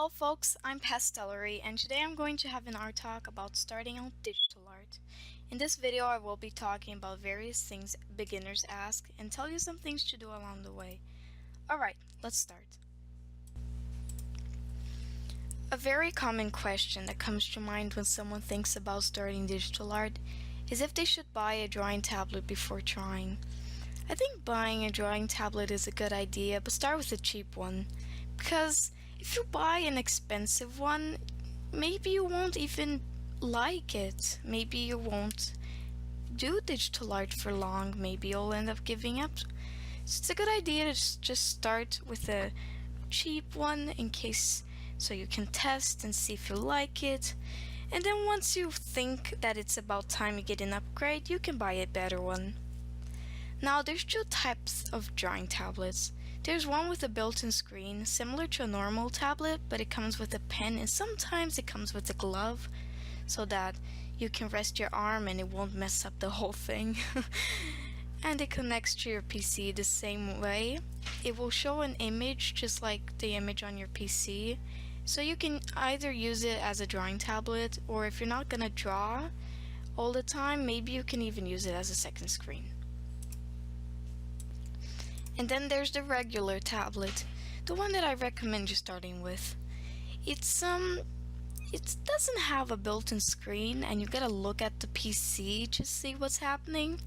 Hello folks, I'm Pastellery and today I'm going to have an art talk about starting out digital art. In this video I will be talking about various things beginners ask and tell you some things to do along the way. Alright, let's start. A very common question that comes to mind when someone thinks about starting digital art is if they should buy a drawing tablet before trying. I think buying a drawing tablet is a good idea, but start with a cheap one. Because if you buy an expensive one, maybe you won't even like it. Maybe you won't do digital art for long. Maybe you'll end up giving up. So it's a good idea to just start with a cheap one in case so you can test and see if you like it. And then once you think that it's about time you get an upgrade, you can buy a better one. Now there's two types of drawing tablets. There's one with a built-in screen, similar to a normal tablet, but it comes with a pen and sometimes it comes with a glove so that you can rest your arm and it won't mess up the whole thing. And it connects to your PC the same way. It will show an image just like the image on your PC. So you can either use it as a drawing tablet, or if you're not gonna draw all the time, maybe you can even use it as a second screen. And then there's the regular tablet, the one that I recommend you starting with. It doesn't have a built-in screen and you gotta look at the PC to see what's happening.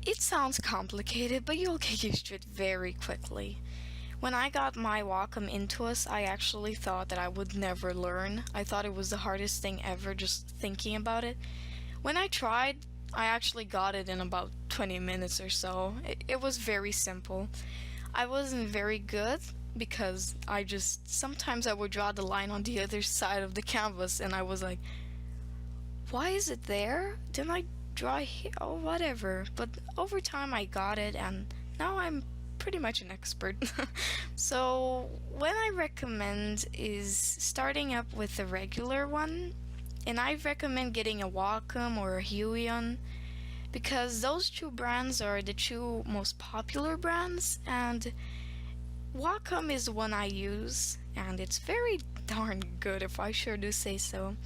It sounds complicated, but you'll get used to it very quickly. When I got my Wacom Intuos, I actually thought that I would never learn. I thought it was the hardest thing ever just thinking about it. When I tried, I actually got it in about 20 minutes or so. It was very simple. I wasn't very good because sometimes I would draw the line on the other side of the canvas and I was like, why is it there? Didn't I draw here? Oh, whatever. But over time I got it and now I'm pretty much an expert. So what I recommend is starting up with a regular one, and I recommend getting a Wacom or a Huion because those two brands are the two most popular brands, and Wacom is the one I use and it's very darn good if I sure do say so.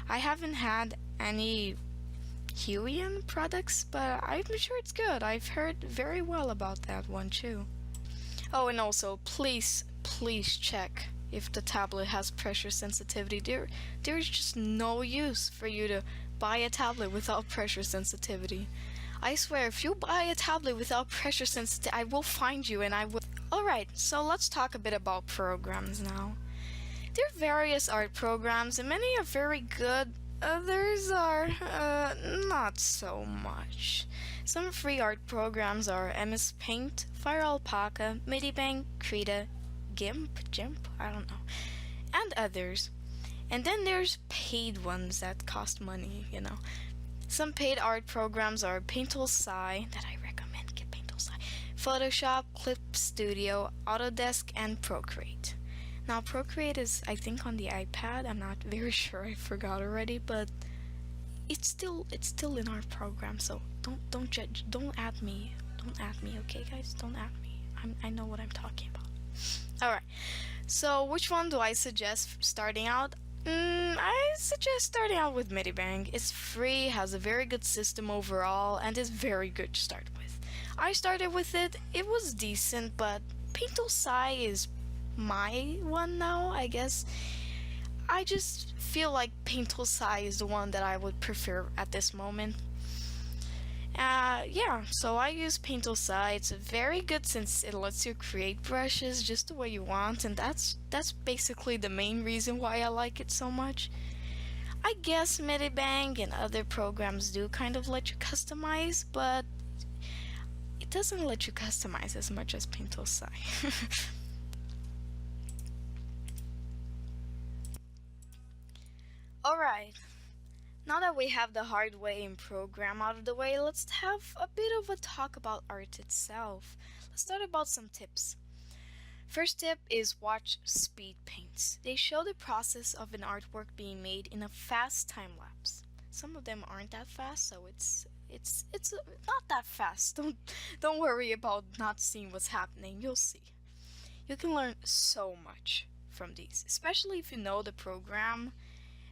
I haven't had any Huion products, but I'm sure it's good. I've heard very well about that one too. Oh, and also please check if the tablet has pressure sensitivity. There's just no use for you to buy a tablet without pressure sensitivity. I swear, if you buy a tablet without pressure sensitivity, I will find you and I will. Alright, so let's talk a bit about programs now. There are various art programs and many are very good. Others are not so much. Some free art programs are MS Paint, Fire Alpaca, Medibang, Krita, GIMP, I don't know, and others. And then there's paid ones that cost money, you know. Some paid art programs are Paint-Tool-Sai, that I recommend, get Paint-Tool-Sai, Photoshop, Clip Studio, Autodesk, and Procreate. Now Procreate is, I think, on the iPad. I'm not very sure, I forgot already, but it's still in our program, so don't judge, don't at me, okay guys, don't at me. I know what I'm talking about. Alright, so which one do I suggest starting out? I suggest starting out with Medibang. It's free, has a very good system overall, and is very good to start with. I started with it, it was decent, but Paint-Tool-Sai is my one now, I guess. I just feel like Paint-Tool-Sai is the one that I would prefer at this moment. Yeah, so I use Paint-Tool-Sai. It's very good since it lets you create brushes just the way you want, and that's basically the main reason why I like it so much. I guess Medibang and other programs do kind of let you customize, but it doesn't let you customize as much as Paint-Tool-Sai. Alright, now that we have the hard way and program out of the way, let's have a bit of a talk about art itself. Let's start about some tips. First tip is watch speed paints. They show the process of an artwork being made in a fast time lapse. Some of them aren't that fast, so it's not that fast. Don't worry about not seeing what's happening. You'll see. You can learn so much from these, especially if you know the program.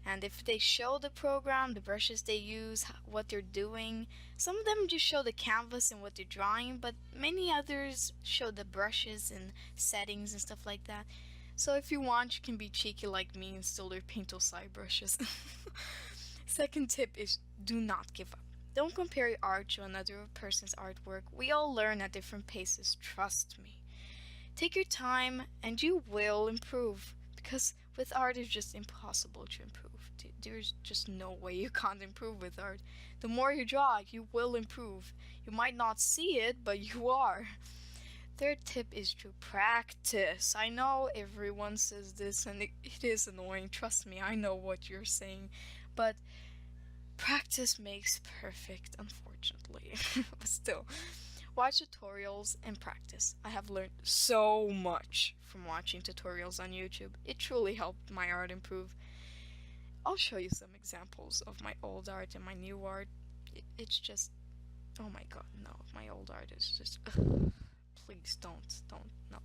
And if they show the program, the brushes they use, what they're doing, some of them just show the canvas and what they're drawing, but many others show the brushes and settings and stuff like that. So if you want, you can be cheeky like me and still learn paint those side brushes. Second tip is do not give up. Don't compare your art to another person's artwork. We all learn at different paces, trust me. Take your time and you will improve, because with art it's just impossible to improve. There's just no way you can't improve with art. The more you draw, you will improve. You might not see it, but you are. Third tip is to practice. I know everyone says this and it is annoying. Trust me, I know what you're saying. But practice makes perfect, unfortunately. But still, watch tutorials and practice. I have learned so much from watching tutorials on YouTube. It truly helped my art improve. I'll show you some examples of my old art and my new art. It's just, oh my god, no, my old art is just, ugh. Please don't, no.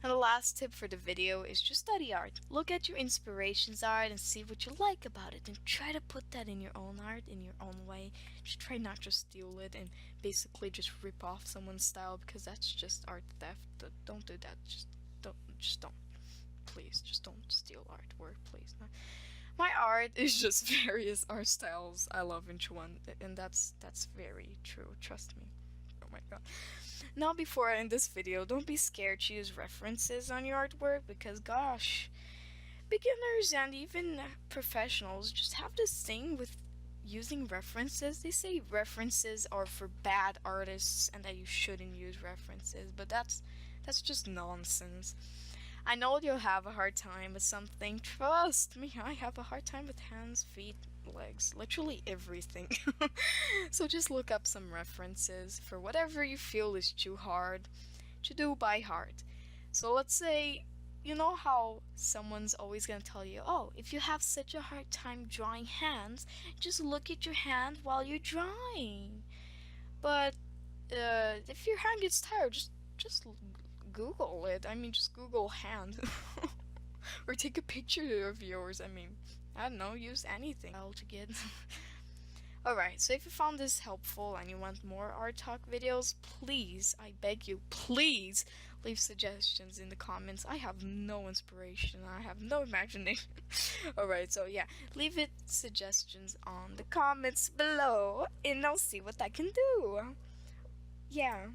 And the last tip for the video is just study art. Look at your inspirations art and see what you like about it, and try to put that in your own art, in your own way. Just try not to steal it and basically just rip off someone's style, because that's just art theft. Don't do that. Just don't. Please, just don't steal artwork, please. My art is just various art styles I love each one, and that's very true, trust me. Oh my god. Now, before I end this video, don't be scared to use references on your artwork, because gosh, beginners and even professionals just have this thing with using references. They say references are for bad artists and that you shouldn't use references, but that's just nonsense. I know you'll have a hard time with something. Trust me, I have a hard time with hands, feet, legs, literally everything. So just look up some references for whatever you feel is too hard to do by heart. So let's say, you know how someone's always gonna tell you, oh, if you have such a hard time drawing hands, just look at your hand while you're drawing. But if your hand gets tired, just Google it. I mean, just Google hand. Or take a picture of yours. I mean, I don't know, use anything to get. Alright, so if you found this helpful and you want more art talk videos, please, I beg you, please leave suggestions in the comments. I have no inspiration, I have no imagination. Alright, so yeah, leave it suggestions on the comments below and I'll see what I can do. Yeah.